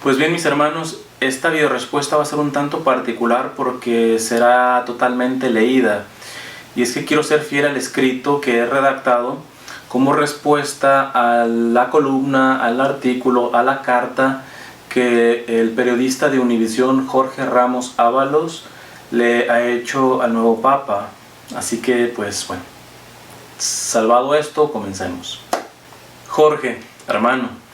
Pues bien, mis hermanos, esta videorespuesta va a ser un tanto particular porque será totalmente leída. Y es que quiero ser fiel al escrito que he redactado como respuesta a la columna, al artículo, a la carta que el periodista de Univisión Jorge Ramos Ábalos le ha hecho al nuevo Papa. Así que, pues bueno, salvado esto, comencemos. Jorge, hermano,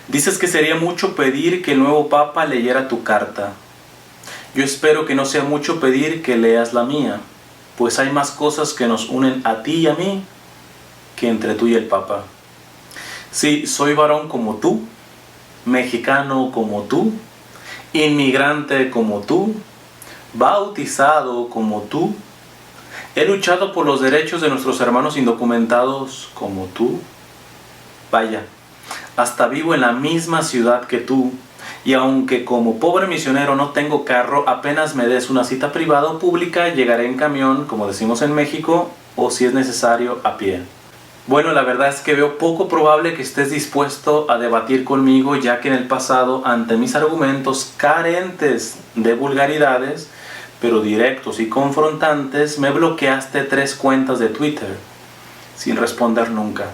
dices que sería mucho pedir que el nuevo Papa leyera tu carta. Yo espero que no sea mucho pedir que leas la mía, pues hay más cosas que nos unen a ti y a mí que entre tú y el Papa. Sí, soy varón como tú, mexicano como tú, inmigrante como tú, bautizado como tú. He luchado por los derechos de nuestros hermanos indocumentados como tú. Vaya, hasta vivo en la misma ciudad que tú, y aunque como pobre misionero no tengo carro, apenas me des una cita privada o pública, llegaré en camión, como decimos en México, o si es necesario, a pie. Bueno, la verdad es que veo poco probable que estés dispuesto a debatir conmigo, ya que en el pasado, ante mis argumentos carentes de vulgaridades, pero directos y confrontantes, me bloqueaste 3 cuentas de Twitter, sin responder nunca.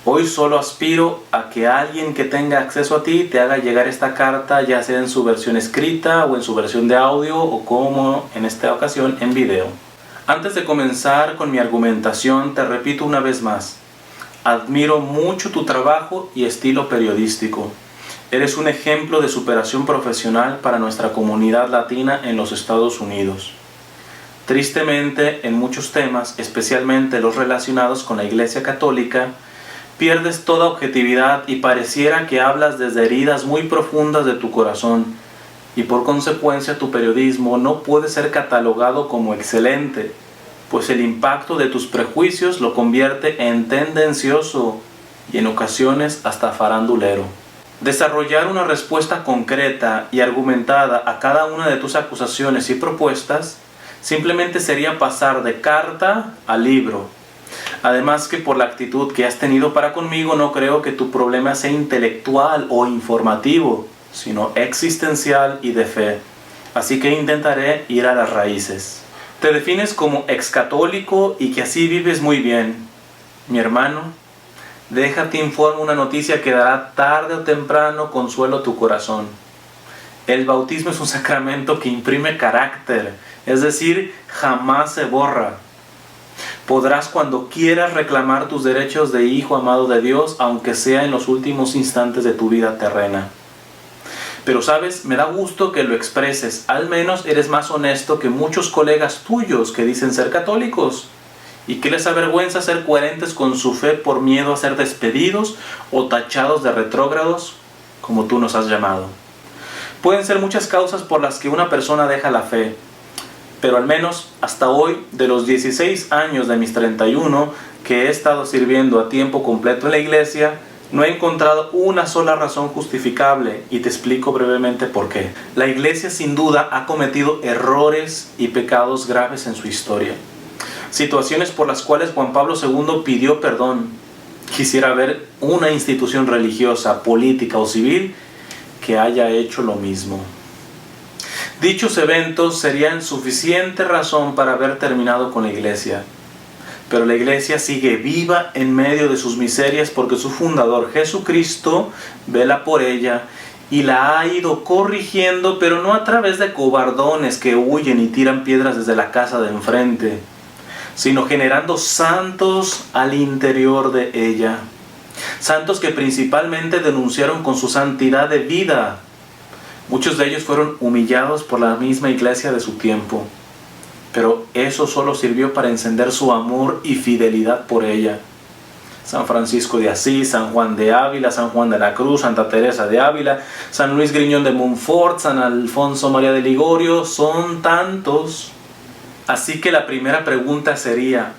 Hoy solo aspiro a que alguien que tenga acceso a ti te haga llegar esta carta, ya sea en su versión escrita o en su versión de audio o como en esta ocasión en video. Antes de comenzar con mi argumentación, te repito una vez más, admiro mucho tu trabajo y estilo periodístico. Eres un ejemplo de superación profesional para nuestra comunidad latina en los Estados Unidos. Tristemente, en muchos temas, especialmente los relacionados con la Iglesia Católica, pierdes toda objetividad y pareciera que hablas desde heridas muy profundas de tu corazón, y por consecuencia tu periodismo no puede ser catalogado como excelente, pues el impacto de tus prejuicios lo convierte en tendencioso y en ocasiones hasta farandulero. Desarrollar una respuesta concreta y argumentada a cada una de tus acusaciones y propuestas simplemente sería pasar de carta a libro. Además que por la actitud que has tenido para conmigo no creo que tu problema sea intelectual o informativo, sino existencial y de fe. Así que intentaré ir a las raíces. Te defines como excatólico y que así vives muy bien. Mi hermano, déjate informo una noticia que dará tarde o temprano consuelo a tu corazón. El bautismo es un sacramento que imprime carácter, es decir, jamás se borra. Podrás cuando quieras reclamar tus derechos de hijo amado de Dios, aunque sea en los últimos instantes de tu vida terrena. Pero sabes, me da gusto que lo expreses, al menos eres más honesto que muchos colegas tuyos que dicen ser católicos y que les avergüenza ser coherentes con su fe por miedo a ser despedidos o tachados de retrógrados, como tú nos has llamado. Pueden ser muchas causas por las que una persona deja la fe, pero al menos hasta hoy, de los 16 años de mis 31 que he estado sirviendo a tiempo completo en la iglesia, no he encontrado una sola razón justificable, y te explico brevemente por qué. La iglesia sin duda ha cometido errores y pecados graves en su historia, situaciones por las cuales Juan Pablo II pidió perdón. Quisiera ver una institución religiosa, política o civil que haya hecho lo mismo. Dichos eventos serían suficiente razón para haber terminado con la iglesia. Pero la iglesia sigue viva en medio de sus miserias porque su fundador Jesucristo vela por ella y la ha ido corrigiendo, pero no a través de cobardones que huyen y tiran piedras desde la casa de enfrente, sino generando santos al interior de ella. Santos que principalmente denunciaron con su santidad de vida. Muchos de ellos fueron humillados por la misma iglesia de su tiempo, pero eso solo sirvió para encender su amor y fidelidad por ella. San Francisco de Asís, San Juan de Ávila, San Juan de la Cruz, Santa Teresa de Ávila, San Luis Griñón de Montfort, San Alfonso María de Ligorio, son tantos. Así que la primera pregunta sería,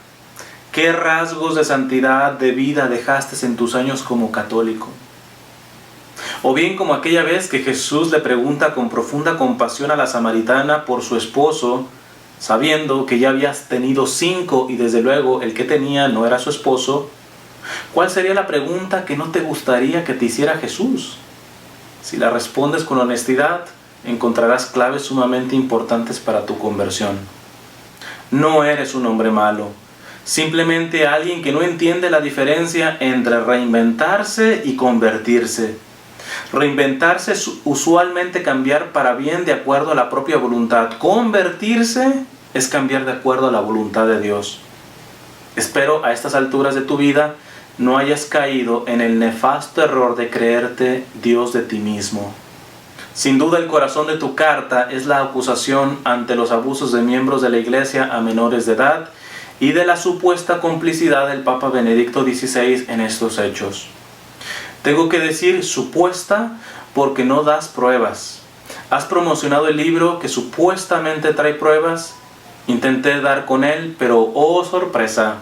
¿qué rasgos de santidad de vida dejaste en tus años como católico? O bien como aquella vez que Jesús le pregunta con profunda compasión a la samaritana por su esposo, sabiendo que ya habías tenido 5 y desde luego el que tenía no era su esposo, ¿cuál sería la pregunta que no te gustaría que te hiciera Jesús? Si la respondes con honestidad, encontrarás claves sumamente importantes para tu conversión. No eres un hombre malo, simplemente alguien que no entiende la diferencia entre reinventarse y convertirse. Reinventarse es usualmente cambiar para bien de acuerdo a la propia voluntad. Convertirse es cambiar de acuerdo a la voluntad de Dios. Espero a estas alturas de tu vida no hayas caído en el nefasto error de creerte Dios de ti mismo. Sin duda el corazón de tu carta es la acusación ante los abusos de miembros de la Iglesia a menores de edad y de la supuesta complicidad del Papa Benedicto XVI en estos hechos. Tengo que decir supuesta porque no das pruebas. Has promocionado el libro que supuestamente trae pruebas. Intenté dar con él, pero oh sorpresa,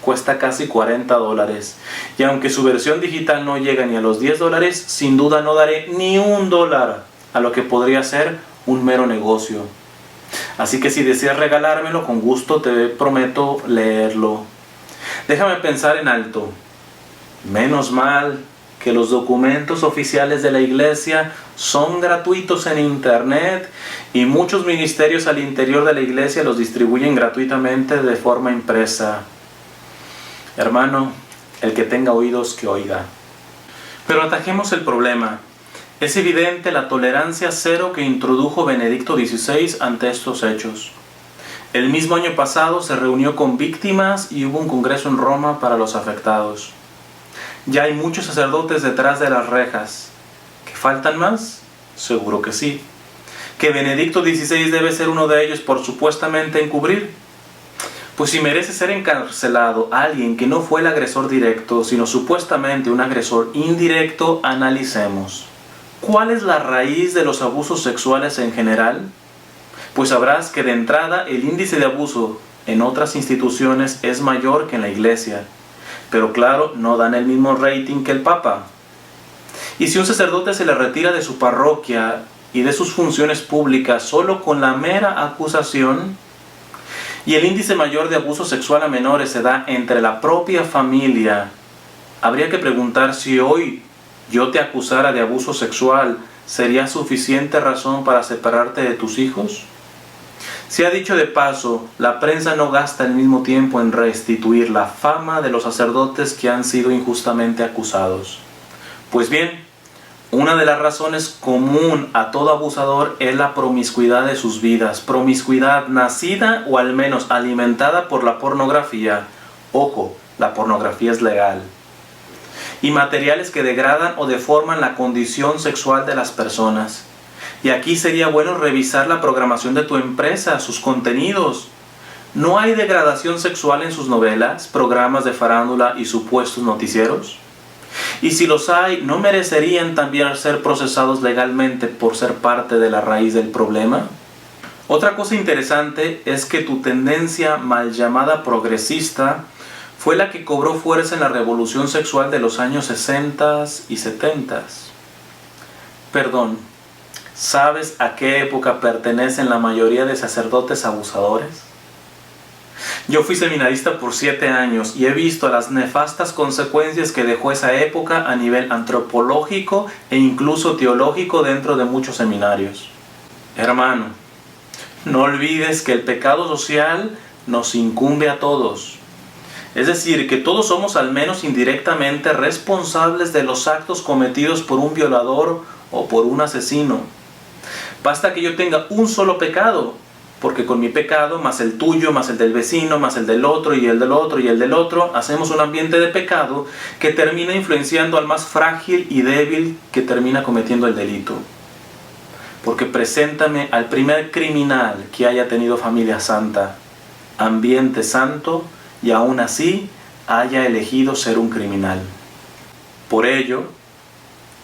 cuesta casi $40. Y aunque su versión digital no llega ni a los $10, sin duda no daré ni $1 a lo que podría ser un mero negocio. Así que si deseas regalármelo, con gusto te prometo leerlo. Déjame pensar en alto. Menos mal que los documentos oficiales de la Iglesia son gratuitos en Internet y muchos ministerios al interior de la Iglesia los distribuyen gratuitamente de forma impresa. Hermano, el que tenga oídos que oiga. Pero atajemos el problema. Es evidente la tolerancia cero que introdujo Benedicto XVI ante estos hechos. El mismo año pasado se reunió con víctimas y hubo un congreso en Roma para los afectados. Ya hay muchos sacerdotes detrás de las rejas. ¿Que faltan más? Seguro que sí. ¿Que Benedicto XVI debe ser uno de ellos por supuestamente encubrir? Pues si merece ser encarcelado alguien que no fue el agresor directo, sino supuestamente un agresor indirecto, analicemos. ¿Cuál es la raíz de los abusos sexuales en general? Pues sabrás que de entrada el índice de abuso en otras instituciones es mayor que en la Iglesia. Pero claro, no dan el mismo rating que el Papa. Y si un sacerdote se le retira de su parroquia y de sus funciones públicas solo con la mera acusación, y el índice mayor de abuso sexual a menores se da entre la propia familia, habría que preguntar si hoy yo te acusara de abuso sexual, ¿sería suficiente razón para separarte de tus hijos? Se ha dicho de paso, la prensa no gasta el mismo tiempo en restituir la fama de los sacerdotes que han sido injustamente acusados. Pues bien, una de las razones común a todo abusador es la promiscuidad de sus vidas, promiscuidad nacida o al menos alimentada por la pornografía. Ojo, la pornografía es legal. Y materiales que degradan o deforman la condición sexual de las personas. Y aquí sería bueno revisar la programación de tu empresa, sus contenidos. ¿No hay degradación sexual en sus novelas, programas de farándula y supuestos noticieros? Y si los hay, ¿no merecerían también ser procesados legalmente por ser parte de la raíz del problema? Otra cosa interesante es que tu tendencia mal llamada progresista fue la que cobró fuerza en la revolución sexual de los años 60 y 70. Perdón, ¿sabes a qué época pertenecen la mayoría de sacerdotes abusadores? Yo fui seminarista por 7 años y he visto las nefastas consecuencias que dejó esa época a nivel antropológico e incluso teológico dentro de muchos seminarios. Hermano, no olvides que el pecado social nos incumbe a todos. Es decir, que todos somos al menos indirectamente responsables de los actos cometidos por un violador o por un asesino. Basta que yo tenga un solo pecado, porque con mi pecado, más el tuyo, más el del vecino, más el del otro y el del otro y el del otro, hacemos un ambiente de pecado que termina influenciando al más frágil y débil que termina cometiendo el delito. Porque preséntame al primer criminal que haya tenido familia santa, ambiente santo, y aún así haya elegido ser un criminal. Por ello,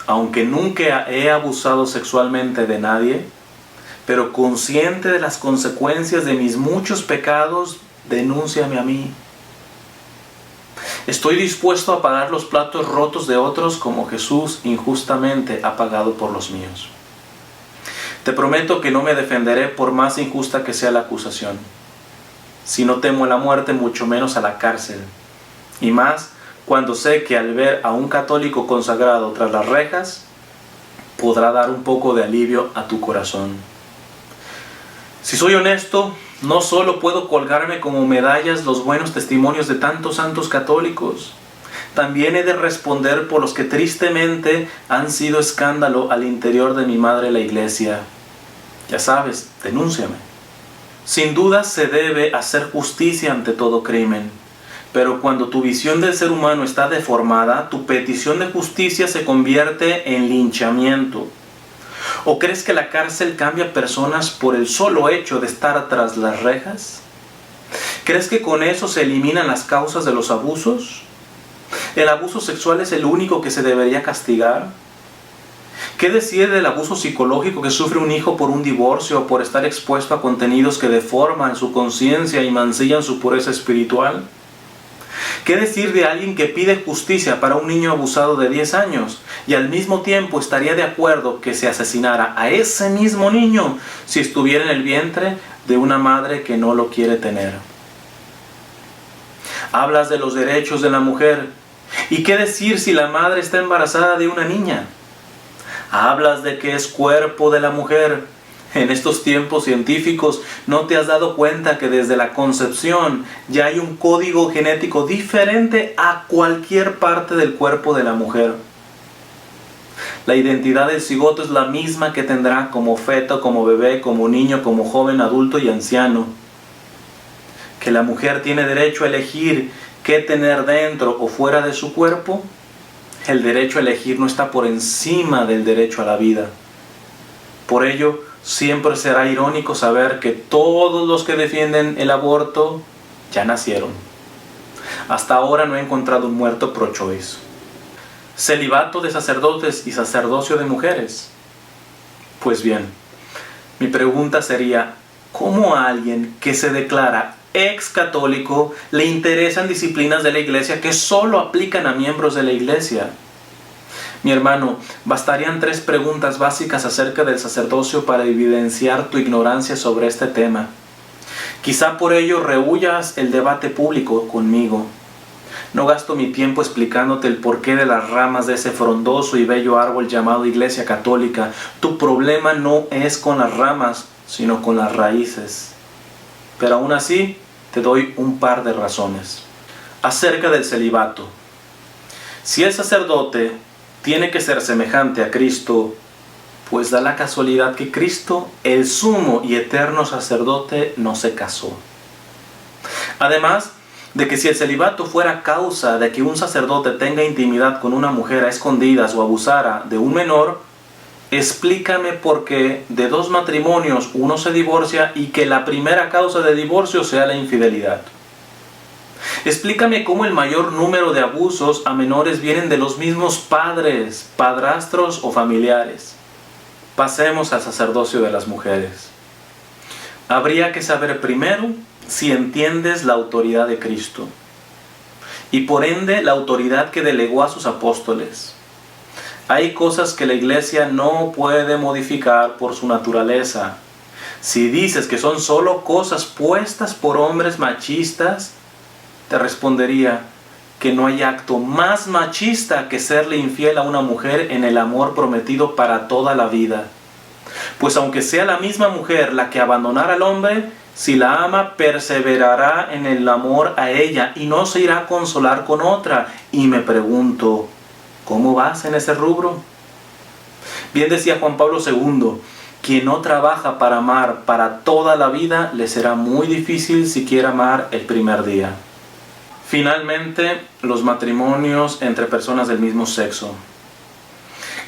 aunque nunca he abusado sexualmente de nadie, pero consciente de las consecuencias de mis muchos pecados, denúnciame a mí. Estoy dispuesto a pagar los platos rotos de otros como Jesús injustamente ha pagado por los míos. Te prometo que no me defenderé por más injusta que sea la acusación. Si no temo a la muerte, mucho menos a la cárcel. Y más cuando sé que al ver a un católico consagrado tras las rejas, podrá dar un poco de alivio a tu corazón. Si soy honesto, no solo puedo colgarme como medallas los buenos testimonios de tantos santos católicos, también he de responder por los que tristemente han sido escándalo al interior de mi madre la Iglesia. Ya sabes, denúnciame. Sin duda se debe hacer justicia ante todo crimen, pero cuando tu visión del ser humano está deformada, tu petición de justicia se convierte en linchamiento. ¿O crees que la cárcel cambia personas por el solo hecho de estar tras las rejas? ¿Crees que con eso se eliminan las causas de los abusos? ¿El abuso sexual es el único que se debería castigar? ¿Qué decir del abuso psicológico que sufre un hijo por un divorcio o por estar expuesto a contenidos que deforman su conciencia y mancillan su pureza espiritual? ¿Qué decir de alguien que pide justicia para un niño abusado de 10 años y al mismo tiempo estaría de acuerdo que se asesinara a ese mismo niño si estuviera en el vientre de una madre que no lo quiere tener? Hablas de los derechos de la mujer. ¿Y qué decir si la madre está embarazada de una niña? Hablas de que es cuerpo de la mujer. En estos tiempos científicos, ¿no te has dado cuenta que desde la concepción ya hay un código genético diferente a cualquier parte del cuerpo de la mujer? La identidad del cigoto es la misma que tendrá como feto, como bebé, como niño, como joven, adulto y anciano. Que la mujer tiene derecho a elegir qué tener dentro o fuera de su cuerpo. El derecho a elegir no está por encima del derecho a la vida. Por ello, siempre será irónico saber que todos los que defienden el aborto ya nacieron. Hasta ahora no he encontrado un muerto pro-choice. Celibato de sacerdotes y sacerdocio de mujeres. Pues bien, mi pregunta sería, ¿cómo a alguien que se declara ex católico le interesan disciplinas de la Iglesia que solo aplican a miembros de la Iglesia? Mi hermano, bastarían 3 preguntas básicas acerca del sacerdocio para evidenciar tu ignorancia sobre este tema. Quizá por ello rehuyas el debate público conmigo. No gasto mi tiempo explicándote el porqué de las ramas de ese frondoso y bello árbol llamado Iglesia Católica. Tu problema no es con las ramas, sino con las raíces. Pero aún así, te doy un par de razones. Acerca del celibato. Si el sacerdote tiene que ser semejante a Cristo, pues da la casualidad que Cristo, el sumo y eterno sacerdote, no se casó. Además de que si el celibato fuera causa de que un sacerdote tenga intimidad con una mujer a escondidas o abusara de un menor, explícame por qué de 2 matrimonios uno se divorcia y que la primera causa de divorcio sea la infidelidad. Explícame cómo el mayor número de abusos a menores vienen de los mismos padres, padrastros o familiares. Pasemos al sacerdocio de las mujeres. Habría que saber primero si entiendes la autoridad de Cristo y por ende la autoridad que delegó a sus apóstoles. Hay cosas que la Iglesia no puede modificar por su naturaleza. Si dices que son solo cosas puestas por hombres machistas, te respondería que no hay acto más machista que serle infiel a una mujer en el amor prometido para toda la vida. Pues aunque sea la misma mujer la que abandonara al hombre, si la ama, perseverará en el amor a ella y no se irá a consolar con otra. Y me pregunto, ¿cómo vas en ese rubro? Bien decía Juan Pablo II, quien no trabaja para amar para toda la vida, le será muy difícil si quiere amar el primer día. Finalmente, los matrimonios entre personas del mismo sexo.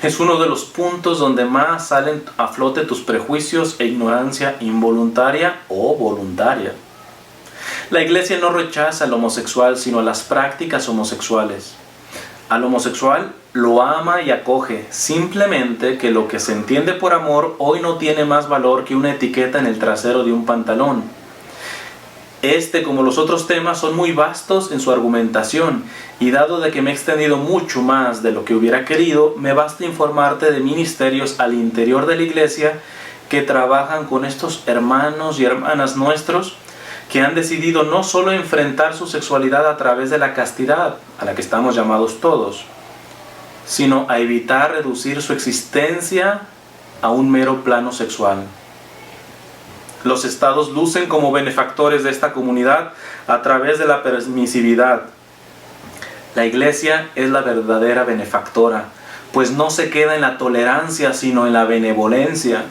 Es uno de los puntos donde más salen a flote tus prejuicios e ignorancia involuntaria o voluntaria. La Iglesia no rechaza al homosexual, sino las prácticas homosexuales. Al homosexual lo ama y acoge, simplemente que lo que se entiende por amor hoy no tiene más valor que una etiqueta en el trasero de un pantalón. Este, como los otros temas, son muy vastos en su argumentación, y dado de que me he extendido mucho más de lo que hubiera querido, me basta informarte de ministerios al interior de la Iglesia que trabajan con estos hermanos y hermanas nuestros que han decidido no solo enfrentar su sexualidad a través de la castidad, a la que estamos llamados todos, sino a evitar reducir su existencia a un mero plano sexual. Los estados lucen como benefactores de esta comunidad a través de la permisividad. La Iglesia es la verdadera benefactora, pues no se queda en la tolerancia, sino en la benevolencia.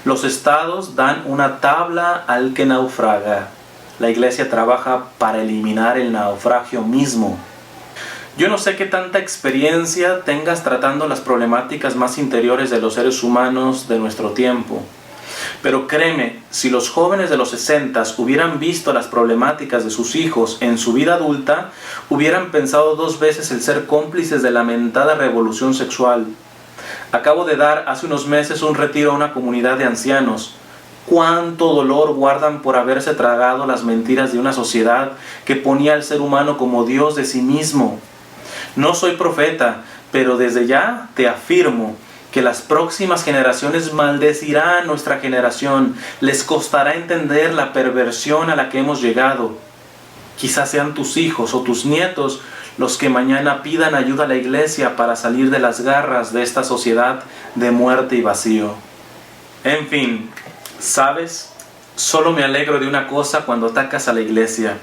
Los estados dan una tabla al que naufraga. La Iglesia trabaja para eliminar el naufragio mismo. Yo no sé qué tanta experiencia tengas tratando las problemáticas más interiores de los seres humanos de nuestro tiempo. Pero créeme, si los jóvenes de los 60s hubieran visto las problemáticas de sus hijos en su vida adulta, hubieran pensado 2 veces el ser cómplices de la lamentada revolución sexual. Acabo de dar hace unos meses un retiro a una comunidad de ancianos. Cuánto dolor guardan por haberse tragado las mentiras de una sociedad que ponía al ser humano como Dios de sí mismo. No soy profeta, pero desde ya te afirmo que las próximas generaciones maldecirán nuestra generación. Les costará entender la perversión a la que hemos llegado. Quizás sean tus hijos o tus nietos los que mañana pidan ayuda a la Iglesia para salir de las garras de esta sociedad de muerte y vacío. En fin, ¿sabes? Solo me alegro de una cosa cuando atacas a la Iglesia.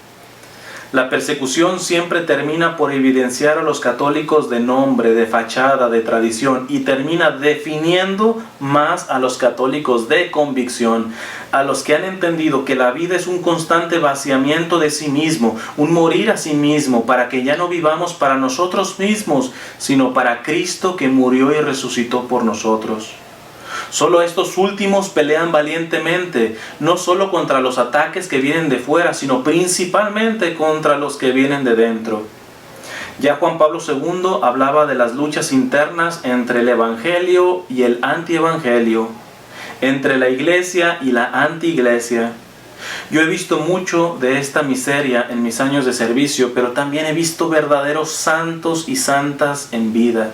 La persecución siempre termina por evidenciar a los católicos de nombre, de fachada, de tradición, y termina definiendo más a los católicos de convicción, a los que han entendido que la vida es un constante vaciamiento de sí mismo, un morir a sí mismo, para que ya no vivamos para nosotros mismos, sino para Cristo que murió y resucitó por nosotros. Solo estos últimos pelean valientemente, no solo contra los ataques que vienen de fuera, sino principalmente contra los que vienen de dentro. Ya Juan Pablo II hablaba de las luchas internas entre el Evangelio y el antievangelio, entre la Iglesia y la antiiglesia. Yo he visto mucho de esta miseria en mis años de servicio, pero también he visto verdaderos santos y santas en vida.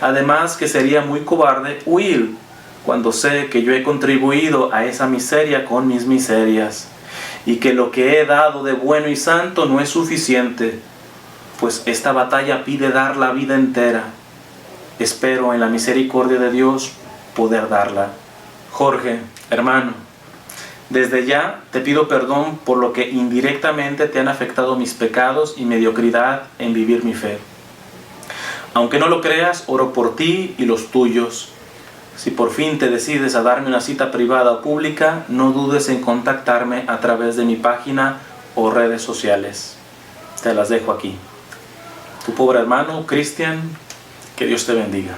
Además que sería muy cobarde huir cuando sé que yo he contribuido a esa miseria con mis miserias, y que lo que he dado de bueno y santo no es suficiente, pues esta batalla pide dar la vida entera. Espero en la misericordia de Dios poder darla. Jorge, hermano, desde ya te pido perdón por lo que indirectamente te han afectado mis pecados y mediocridad en vivir mi fe. Aunque no lo creas, oro por ti y los tuyos. Si por fin te decides a darme una cita privada o pública, no dudes en contactarme a través de mi página o redes sociales. Te las dejo aquí. Tu pobre hermano, Cristian, que Dios te bendiga.